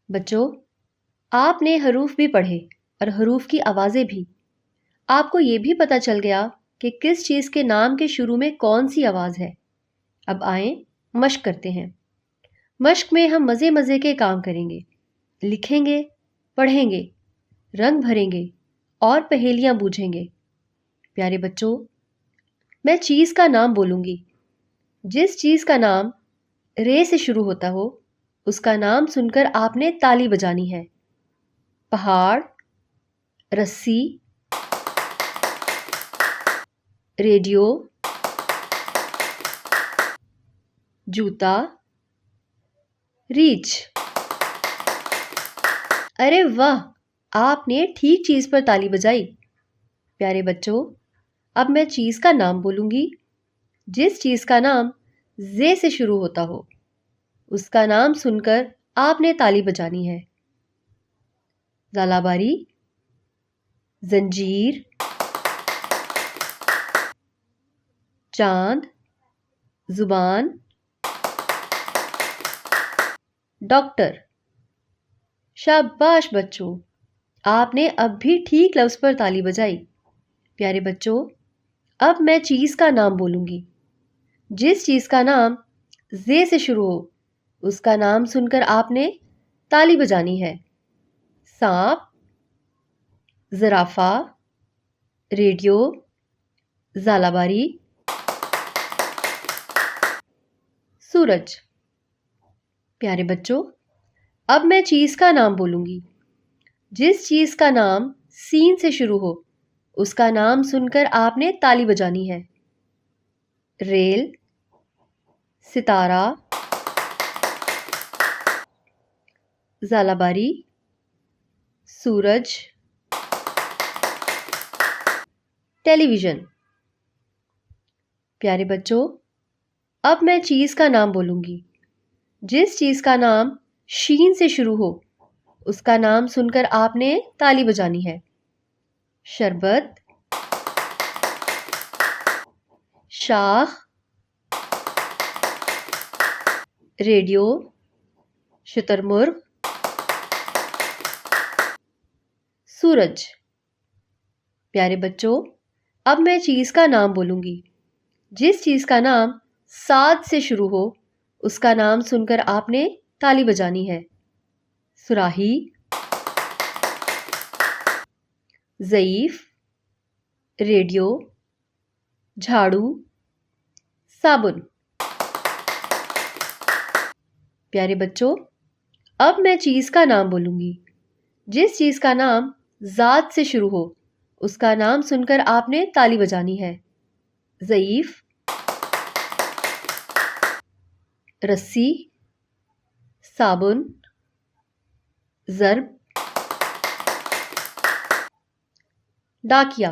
बच्चों, आपने हरूफ भी पढ़े और हरूफ की आवाज़ें भी। आपको ये भी पता चल गया कि किस चीज़ के नाम के शुरू में कौन सी आवाज़ है। अब आएं मश्क करते हैं। मश्क में हम मज़े मज़े के काम करेंगे, लिखेंगे, पढ़ेंगे, रंग भरेंगे और पहेलियां बूझेंगे। प्यारे बच्चों, मैं चीज़ का नाम बोलूंगी। जिस चीज़ का नाम रे से शुरू होता हो, उसका नाम सुनकर आपने ताली बजानी है। पहाड़, रस्सी, रेडियो, जूता, रीछ। अरे वाह, आपने ठीक चीज़ पर ताली बजाई। प्यारे बच्चों, अब मैं चीज़ का नाम बोलूंगी। जिस चीज़ का नाम जे से शुरू होता हो, उसका नाम सुनकर आपने ताली बजानी है। जालाबारी, जंजीर, चांद, जुबान, डॉक्टर। शाबाश बच्चों, आपने अब भी ठीक लफ्ज़ पर ताली बजाई। प्यारे बच्चों, अब मैं चीज़ का नाम बोलूंगी। जिस चीज़ का नाम जे से शुरू हो, उसका नाम सुनकर आपने ताली बजानी है। सांप, ज़राफ़ा, रेडियो, ज़ालाबारी, सूरज। प्यारे बच्चों, अब मैं चीज़ का नाम बोलूंगी। जिस चीज़ का नाम सीन से शुरू हो, उसका नाम सुनकर आपने ताली बजानी है। रेल, सितारा, ज़ालाबारी, सूरज, टेलीविज़न। प्यारे बच्चों, अब मैं चीज़ का नाम बोलूंगी। जिस चीज़ का नाम शीन से शुरू हो, उसका नाम सुनकर आपने ताली बजानी है। शरबत, शाख, रेडियो, शुतुरमुर्ग, सूरज। प्यारे बच्चों, अब मैं चीज़ का नाम बोलूंगी। जिस चीज़ का नाम साद से शुरू हो, उसका नाम सुनकर आपने ताली बजानी है। सुराही, ज़ईफ, रेडियो, झाड़ू, साबुन। प्यारे बच्चों, अब मैं चीज़ का नाम बोलूंगी। जिस चीज़ का नाम ज़ात से शुरू हो, उसका नाम सुनकर आपने ताली बजानी है। ज़ईफ, रस्सी, साबुन, ज़र्ब, डाकिया।